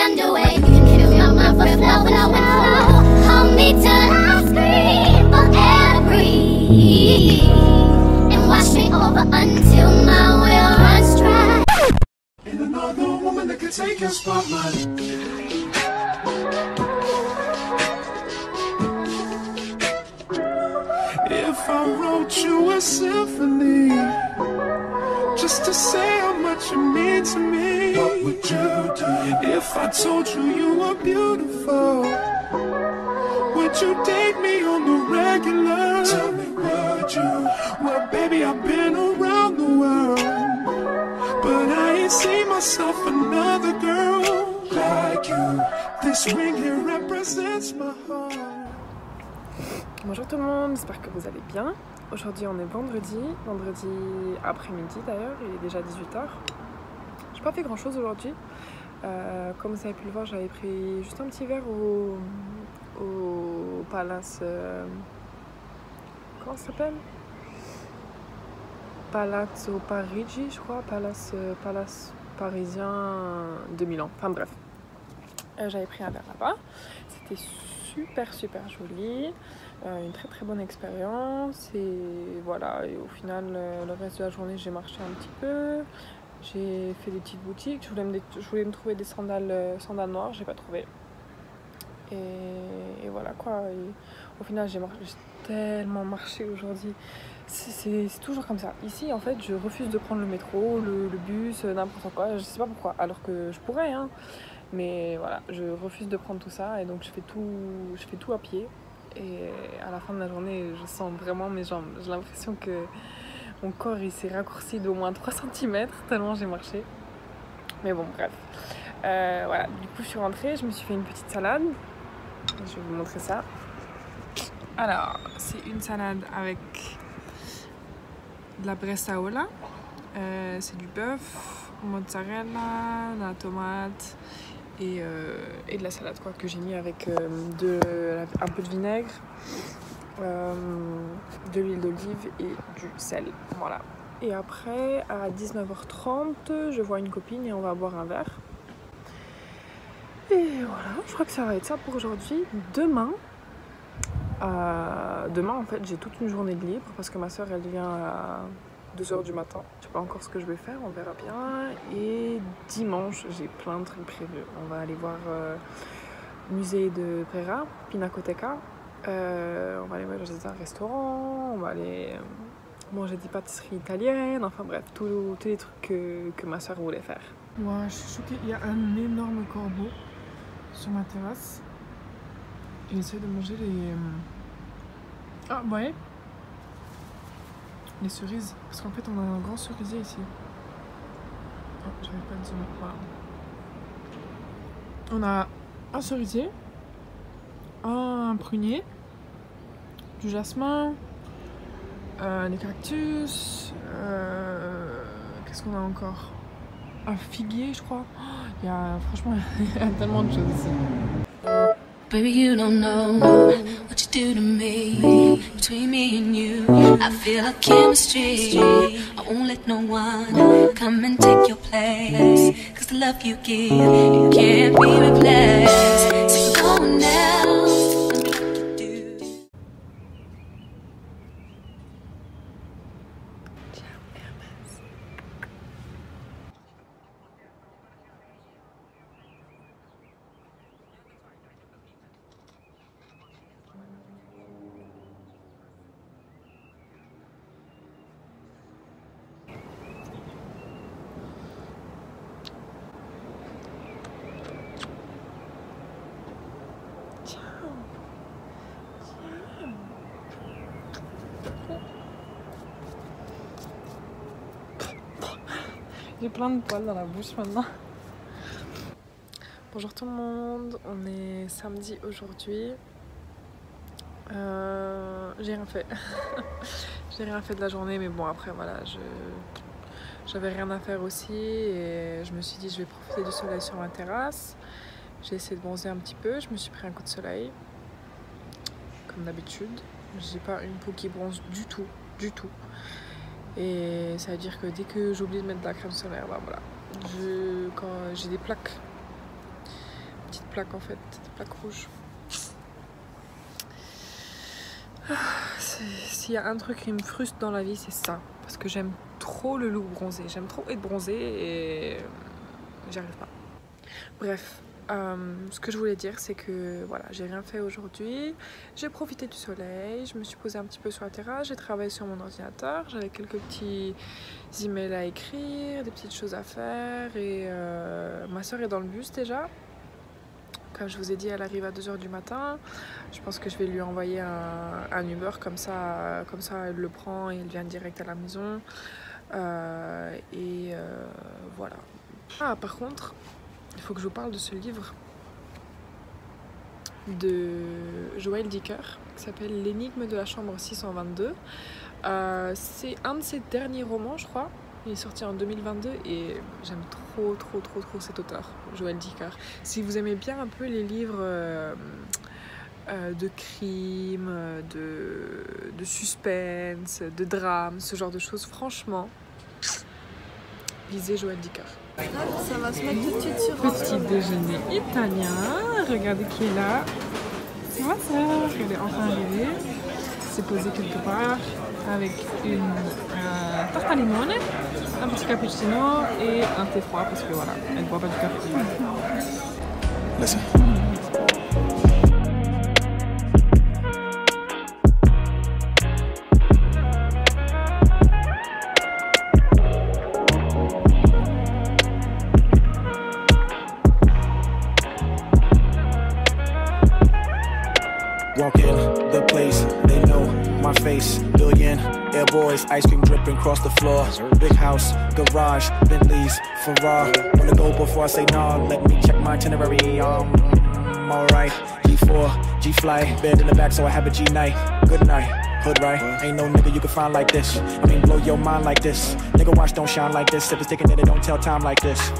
underway. You can fill my mind for flow. Hold me till I scream forever. And wash me over until my will runs dry. And another woman that could take your spotlight. If I wrote you a symphony, just to say how much you mean to me, what would you do? If I told you you were beautiful, would you date me on the regular? Tell me, would you? Well, baby, I've been around the world, but I ain't seen myself another girl like you. This ring here represents my heart. Bonjour tout le monde, j'espère que vous allez bien. Aujourd'hui on est vendredi après-midi d'ailleurs, il est déjà 18h. J'ai pas fait grand chose aujourd'hui. Comme vous avez pu le voir, j'avais pris juste un petit verre au Palace... comment ça s'appelle? Palazzo Parigi, je crois, Palace parisien de Milan, enfin bref. J'avais pris un verre là-bas, c'était super joli, une très bonne expérience et voilà, et au final le reste de la journée j'ai marché un petit peu, j'ai fait des petites boutiques, je voulais me trouver des sandales noires, j'ai pas trouvé et voilà quoi, et au final j'ai tellement marché aujourd'hui. C'est toujours comme ça. Ici, en fait, je refuse de prendre le métro, le bus, n'importe quoi. Je sais pas pourquoi, alors que je pourrais, hein. Mais voilà, je refuse de prendre tout ça et donc je fais tout à pied. Et à la fin de la journée, je sens vraiment mes jambes. J'ai l'impression que mon corps il s'est raccourci d'au moins 3 cm tellement j'ai marché. Mais bon, bref. Voilà, du coup, je suis rentrée, je me suis fait une petite salade. Je vais vous montrer ça. Alors, c'est une salade avec de la bresaola, c'est du bœuf, mozzarella, de la tomate et de la salade quoi, que j'ai mis avec un peu de vinaigre, de l'huile d'olive et du sel. Voilà. Et après, à 19h30, je vois une copine et on va boire un verre. Et voilà, je crois que ça va être ça pour aujourd'hui. Demain, en fait j'ai toute une journée de libre parce que ma soeur elle vient à 2h du matin. Je sais pas encore ce que je vais faire, on verra bien. Et dimanche j'ai plein de trucs prévus. On va aller voir musée de Prera, Pinacoteca. On va aller manger dans un restaurant, on va aller manger des pâtisseries italiennes, enfin bref, tous les trucs que ma soeur voulait faire. Ouais, je suis choquée, il y a un énorme corbeau sur ma terrasse. Et j'essaie de manger les... Ah, vous voyez? Les cerises. Parce qu'en fait, on a un grand cerisier ici. Oh, j'arrive pas à zoomer. Voilà. On a un cerisier, un prunier, du jasmin, des cactus, qu'est-ce qu'on a encore? Un figuier, je crois. Il y a, franchement, il y a tellement de choses ici. Baby, you don't know what you do to me. Between me and you, I feel a chemistry. I won't let no one come and take your place. Cause the love you give, it can't be replaced. So no one else can do like you do. J'ai plein de poils dans la bouche maintenant. Bonjour tout le monde, on est samedi aujourd'hui. J'ai rien fait. J'ai rien fait de la journée, mais bon après voilà, j'avais rien à faire aussi et je me suis dit je vais profiter du soleil sur ma terrasse. J'ai essayé de bronzer un petit peu, je me suis pris un coup de soleil comme d'habitude. J'ai pas une peau qui bronze du tout. Et ça veut dire que dès que j'oublie de mettre de la crème solaire, bah voilà, quand j'ai des plaques plaques en fait, des plaques rouges. S'il y a un truc qui me frustre dans la vie, c'est ça. Parce que j'aime trop le look bronzé. J'aime trop être bronzée et j'y arrive pas. Bref, ce que je voulais dire, c'est que voilà, j'ai rien fait aujourd'hui. J'ai profité du soleil, je me suis posée un petit peu sur la terrasse, j'ai travaillé sur mon ordinateur, j'avais quelques petits emails à écrire, des petites choses à faire et ma soeur est dans le bus déjà. Comme je vous ai dit, elle arrive à 2 h du matin. Je pense que je vais lui envoyer un Uber, comme ça elle le prend et elle vient direct à la maison. Voilà. Ah, par contre, il faut que je vous parle de ce livre de Joël Dicker qui s'appelle L'énigme de la chambre 622. C'est un de ses derniers romans, je crois. Il est sorti en 2022 et j'aime trop cet auteur, Joël Dicker. Si vous aimez bien un peu les livres de crime, de suspense, de drame, ce genre de choses, franchement, lisez Joël Dicker. Ça va se mettre tout de suite sur Petit déjeuner italien, regardez qui est là. C'est ma soeur, elle est enfin arrivée. C'est posé quelque part avec une tarte à limone, un petit cappuccino et un thé froid parce que voilà, elle ne boit pas du café. Listen. Walk in the place, they know my face. Billion air boys, ice cream dripping across the floor. Big house, garage, Bentleys, Ferrari. Wanna go before I say nah, let me check my itinerary. Alright, G4, G-Fly, bed in the back so I have a G-night. Good night, hood right, ain't no nigga you can find like this. I mean blow your mind like this. Nigga watch don't shine like this. If it's sticking in it don't tell time like this.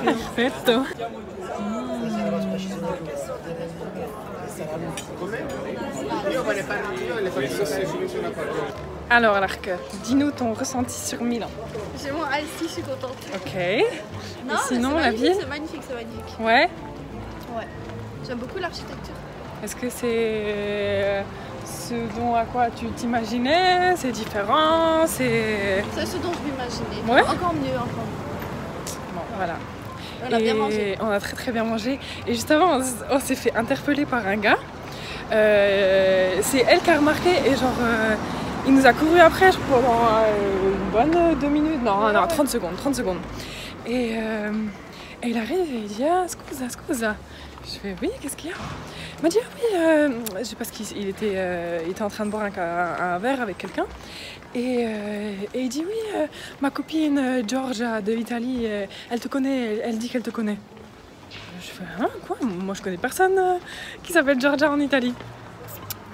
Perfetto. Alors Lark, dis-nous ton ressenti sur Milan. Chez moi, allez, si, je suis contente. Ok. Non, et sinon mais la ville c'est magnifique, c'est magnifique. Ouais. Ouais. J'aime beaucoup l'architecture. Est-ce que c'est ce dont à quoi tu t'imaginais? C'est différent? C'est ce dont je m'imaginais. Ouais. Encore mieux, encore mieux. bon, voilà. On a bien mangé. On a très bien mangé. Et juste avant, on s'est fait interpeller par un gars. C'est elle qui a remarqué et genre il nous a couru après pendant une bonne 2 minutes. Non, 30 secondes. Et il arrive et il dit ah, scusa. Je fais oui, qu'est-ce qu'il y a? Il m'a dit ah oui, je sais pas ce qu'il était en train de boire un verre avec quelqu'un. Et il dit oui, ma copine Giorgia de l'Italie, elle te connaît, elle dit qu'elle te connaît. Je fais hein, quoi? Moi je connais personne qui s'appelle Giorgia en Italie.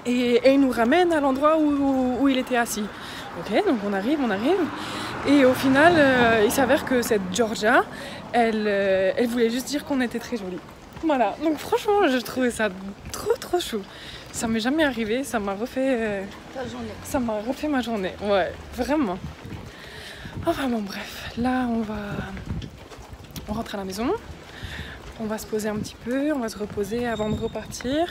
Et il nous ramène à l'endroit où il était assis. Ok, donc on arrive. Et au final, il s'avère que cette Giorgia, elle voulait juste dire qu'on était très jolis. Voilà, donc franchement, je trouvais ça trop chou. Ça m'est jamais arrivé, ça m'a refait Ta journée. Ça m'a refait ma journée, ouais, vraiment. Enfin bon, bref, là on rentre à la maison. On va se poser un petit peu, on va se reposer avant de repartir.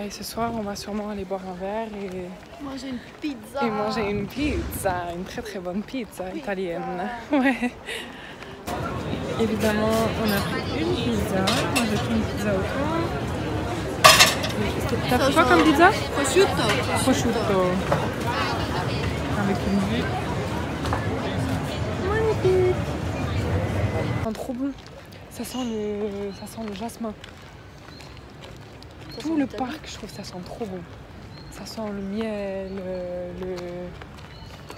Et ce soir, on va sûrement aller boire un verre et Manger une pizza. une très bonne pizza italienne. Ouais. Évidemment, on a pris une pizza. Moi, j'ai pris une pizza au thon. T'as pris quoi comme pizza? Prosciutto. Avec une vue magnifique. Ça sent trop bon. Ça sent le jasmin. Tout le parc, je trouve, ça sent trop bon. Ça sent le miel,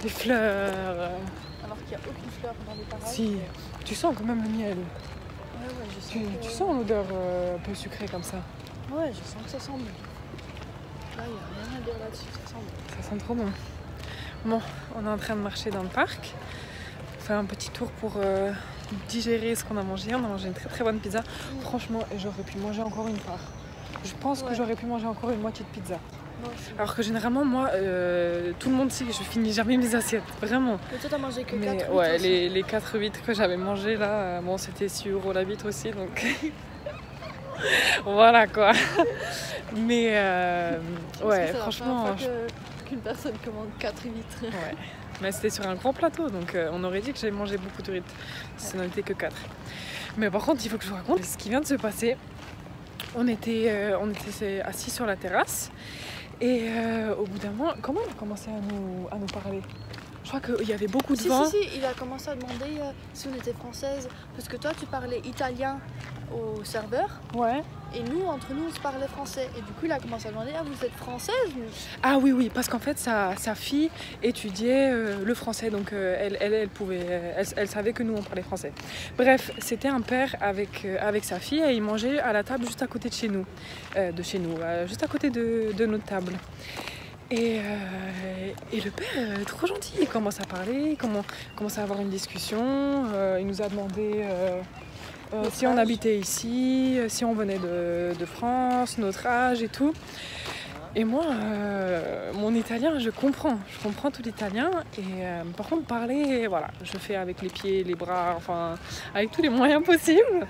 les fleurs. Alors qu'il n'y a aucune fleur dans les parages. Si, tu sens quand même le miel. ouais, je sens Tu sens l'odeur un peu sucrée comme ça? Ouais, je sens que ça sent bon. Là, il n'y a rien à dire là-dessus, ça sent bon. Ça sent trop bon. Bon, on est en train de marcher dans le parc. On fait un petit tour pour digérer ce qu'on a mangé. On a mangé une très très bonne pizza. Franchement, j'aurais pu manger encore une part. Je pense que j'aurais pu manger encore une moitié de pizza. Moi aussi. Alors que généralement, moi, tout le monde sait que je finis jamais mes assiettes. Vraiment. Mais toi, t'as mangé que Mais 4 ouais, les 4 huîtres que j'avais mangées là, bon, c'était 6 € la huître aussi. Donc voilà quoi. Mais ouais, franchement. Qu'une personne commande 4 huîtres. Ouais. Mais c'était sur un grand plateau, donc on aurait dit que j'avais mangé beaucoup de huîtres. Ça n'en était que 4. Mais par contre, il faut que je vous raconte ce qui vient de se passer. On était assis sur la terrasse et au bout d'un moment, comment il a commencé à nous parler? Je crois qu'il y avait beaucoup de vent. Si, il a commencé à demander si on était française. Parce que toi, tu parlais italien au serveur. Ouais. Et nous, entre nous, on se parlait français. Et du coup, il a commencé à demander, ah, vous êtes française? Ah oui, parce qu'en fait, sa fille étudiait le français, donc elle savait que nous, on parlait français. Bref, c'était un père avec sa fille et ils mangeaient à la table juste à côté de chez nous. Juste à côté de notre table. Et le père est trop gentil, il commence à parler, il commence à avoir une discussion, il nous a demandé si on habitait ici, si on venait de France, notre âge et tout. Et moi, mon italien, je comprends tout l'italien. Et par contre, parler, voilà, je fais avec les pieds, les bras, enfin, avec tous les moyens possibles.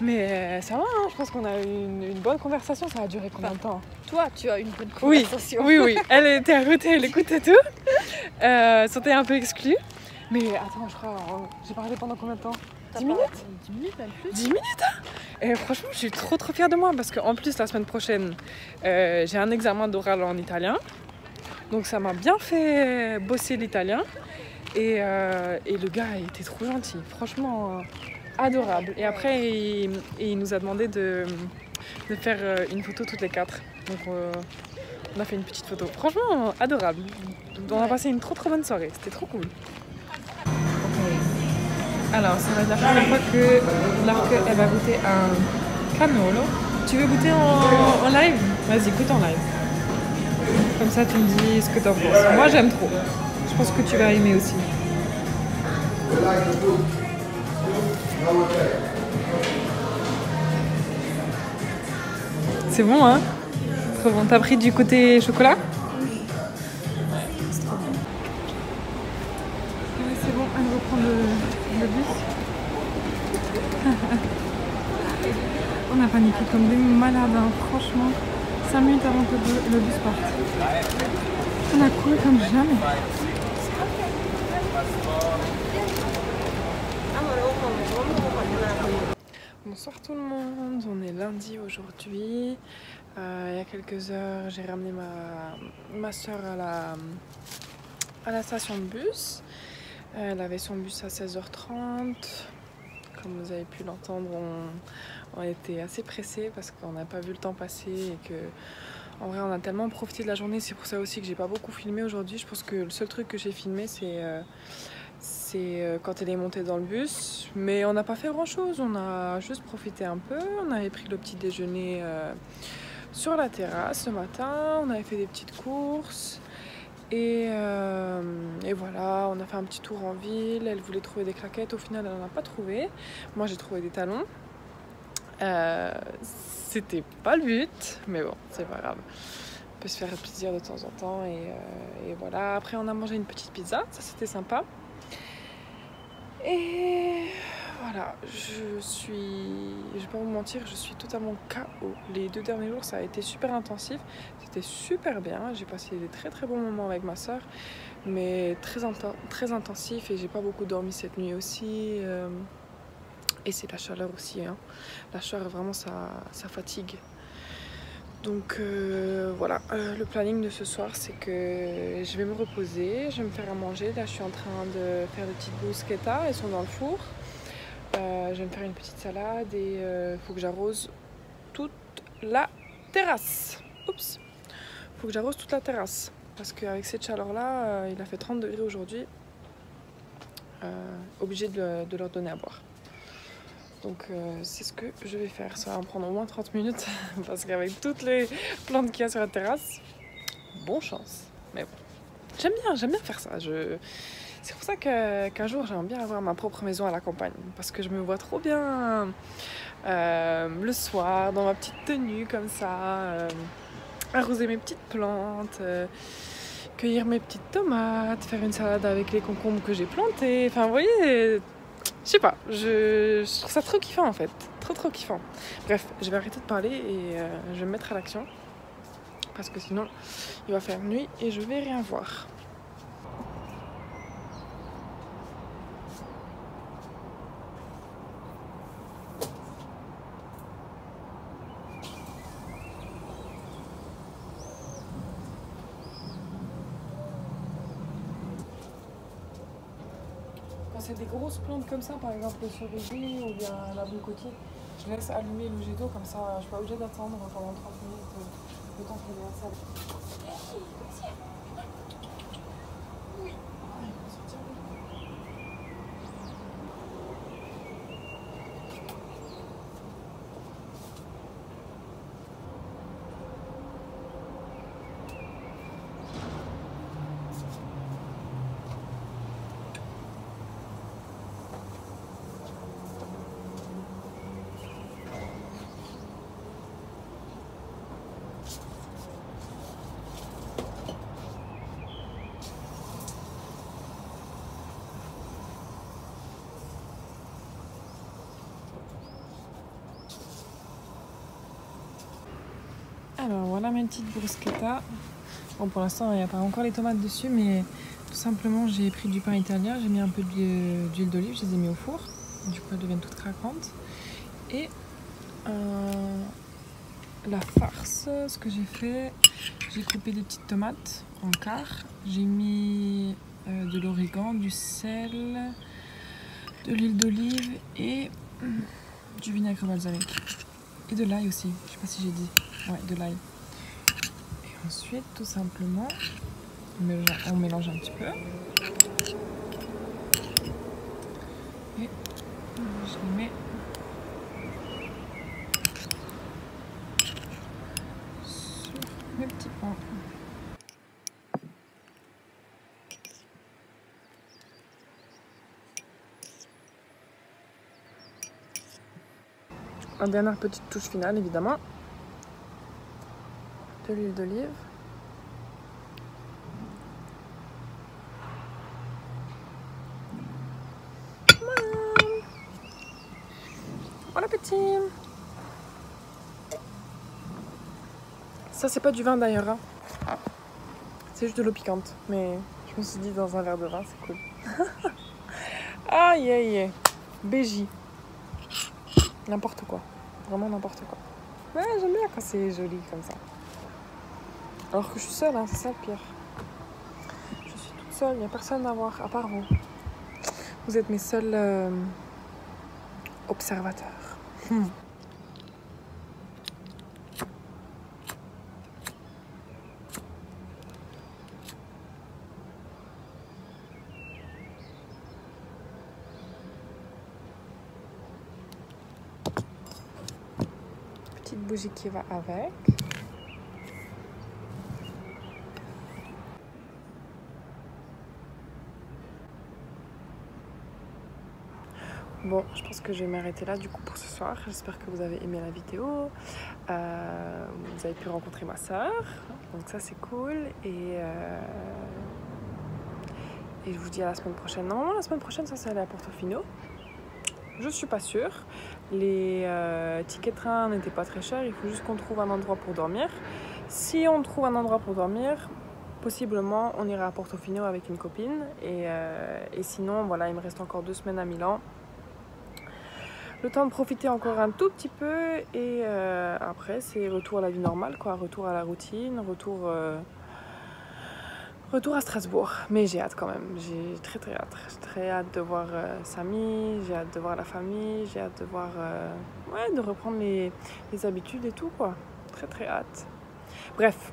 Mais ça va, hein, je pense qu'on a eu une bonne conversation. Ça a duré combien de temps? Toi, tu as une bonne conversation. Oui. Elle était à côté, elle écoutait tout. Sentait un peu exclue. Mais attends, je crois, j'ai parlé pendant combien de temps? 10 minutes? 10 minutes, même plus. 10 minutes hein. Et franchement, je suis trop fière de moi parce qu'en plus, la semaine prochaine, j'ai un examen d'oral en italien. Donc ça m'a bien fait bosser l'italien. Et le gars était trop gentil, franchement adorable. Et après, il nous a demandé de faire une photo toutes les 4. Donc on a fait une petite photo. Franchement, adorable. On a passé une trop bonne soirée, c'était trop cool. Alors, ça va être la première fois que Larke elle va goûter un cannolo. Tu veux goûter en live? Vas-y, goûte en live. Comme ça, tu me dis ce que t'en penses. Moi, j'aime trop. Je pense que tu vas aimer aussi. C'est bon, hein? Trop bon. T'as pris du côté chocolat? C'est trop bon. Ouais, c'est bon, elle va prendre le bus. On a paniqué comme des malades, hein. Franchement. 5 minutes avant que le bus parte. On a couru comme jamais. Bonsoir tout le monde, on est lundi aujourd'hui. Il y a quelques heures, j'ai ramené ma soeur à la station de bus. Elle avait son bus à 16h30. Comme vous avez pu l'entendre, on était assez pressés parce qu'on n'a pas vu le temps passer et que en vrai on a tellement profité de la journée. C'est pour ça aussi que j'ai pas beaucoup filmé aujourd'hui. Je pense que le seul truc que j'ai filmé c'est quand elle est montée dans le bus, mais on n'a pas fait grand chose, on a juste profité un peu. On avait pris le petit déjeuner sur la terrasse ce matin, on avait fait des petites courses et voilà, on a fait un petit tour en ville. Elle voulait trouver des claquettes, au final elle n'en a pas trouvé. Moi j'ai trouvé des talons. C'était pas le but, mais bon, c'est pas grave. On peut se faire plaisir de temps en temps et voilà. Après on a mangé une petite pizza, ça c'était sympa. Et voilà, je vais pas vous mentir, je suis totalement KO. Les 2 derniers jours ça a été super intensif, c'était super bien. J'ai passé des très bons moments avec ma soeur, mais très intensif et j'ai pas beaucoup dormi cette nuit aussi. Et c'est la chaleur aussi, hein. La chaleur vraiment ça fatigue. Donc voilà, le planning de ce soir c'est que je vais me reposer, je vais me faire à manger. Là je suis en train de faire des petites bruschettas, elles sont dans le four. Je vais me faire une petite salade et il faut que j'arrose toute la terrasse. Oups, faut que j'arrose toute la terrasse parce qu'avec cette chaleur là, il a fait 30 degrés aujourd'hui. Obligé de leur donner à boire. Donc c'est ce que je vais faire. Ça va me prendre au moins 30 minutes parce qu'avec toutes les plantes qu'il y a sur la terrasse, bonne chance. Mais bon, j'aime bien faire ça. C'est pour ça qu'un jour j'aimerais bien avoir ma propre maison à la campagne parce que je me vois trop bien le soir dans ma petite tenue comme ça, arroser mes petites plantes, cueillir mes petites tomates, faire une salade avec les concombres que j'ai plantés. Enfin, vous voyez, je sais pas, je trouve ça trop kiffant en fait, trop kiffant. Bref, je vais arrêter de parler et je vais me mettre à l'action parce que sinon il va faire nuit et je vais rien voir. Quand c'est des grosses plantes comme ça, par exemple le cerisier ou bien l'arbre coquille, je laisse allumer le jet d'eau comme ça, je suis pas obligée d'attendre pendant 30 minutes le temps que les salle. Alors voilà mes petites bruschettas. Bon, pour l'instant il n'y a pas encore les tomates dessus, mais tout simplement j'ai pris du pain italien, j'ai mis un peu d'huile d'olive, je les ai mis au four, du coup elles deviennent toutes craquantes. Et la farce, ce que j'ai fait, j'ai coupé des petites tomates en quart, j'ai mis de l'origan, du sel, de l'huile d'olive et du vinaigre balsamique. Et de l'ail aussi, je sais pas si j'ai dit. Ouais, de l'ail. Et ensuite, tout simplement, on mélange un petit peu. Et je les mets sur mes petits pains. Une dernière petite touche finale, évidemment. De l'huile d'olive. Bon appétit! Ça, c'est pas du vin d'ailleurs, hein. C'est juste de l'eau piquante. Mais je me suis dit, dans un verre de vin, c'est cool. Aïe aïe aïe. BJ. N'importe quoi. Vraiment n'importe quoi. Ouais, j'aime bien quand c'est joli comme ça. Alors que je suis seule, hein, c'est ça le pire. Je suis toute seule, il n'y a personne à voir, à part vous. Vous êtes mes seuls observateurs. Petite bougie qui va avec. Bon, je pense que je vais m'arrêter là du coup pour ce soir. J'espère que vous avez aimé la vidéo. Vous avez pu rencontrer ma soeur, donc ça c'est cool. Et je vous dis à la semaine prochaine. Normalement la semaine prochaine ça c'est aller à Portofino. Je suis pas sûre. Les tickets de train n'étaient pas très chers. Il faut juste qu'on trouve un endroit pour dormir. Si on trouve un endroit pour dormir, possiblement on ira à Portofino avec une copine. Et sinon voilà, il me reste encore 2 semaines à Milan. Le temps de profiter encore un tout petit peu et après c'est retour à la vie normale, quoi, retour à la routine, retour à Strasbourg. Mais j'ai hâte quand même, j'ai très hâte. J'ai très hâte de voir Samy, j'ai hâte de voir la famille, j'ai hâte de voir, de reprendre les habitudes et tout, quoi. Très hâte. Bref,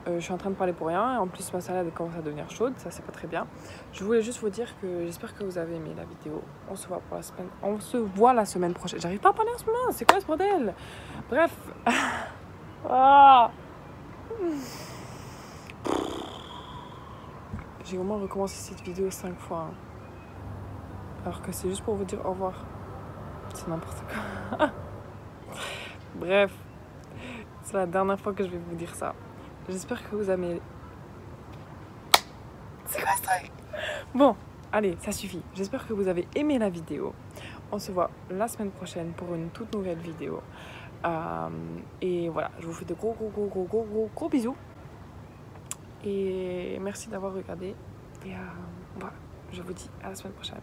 Je suis en train de parler pour rien. En plus, ma salade commence à devenir chaude. Ça, c'est pas très bien. Je voulais juste vous dire que j'espère que vous avez aimé la vidéo. On se voit pour la semaine. On se voit la semaine prochaine. J'arrive pas à parler en ce moment. C'est quoi ce bordel? Bref. Ah. J'ai au moins recommencé cette vidéo 5 fois. Hein. Alors que c'est juste pour vous dire au revoir. C'est n'importe quoi. Bref. C'est la dernière fois que je vais vous dire ça. J'espère que vous aimez... C'est quoi ce truc? Bon, allez, ça suffit. J'espère que vous avez aimé la vidéo. On se voit la semaine prochaine pour une toute nouvelle vidéo. Et voilà, je vous fais de gros bisous. Et merci d'avoir regardé. Et voilà, je vous dis à la semaine prochaine.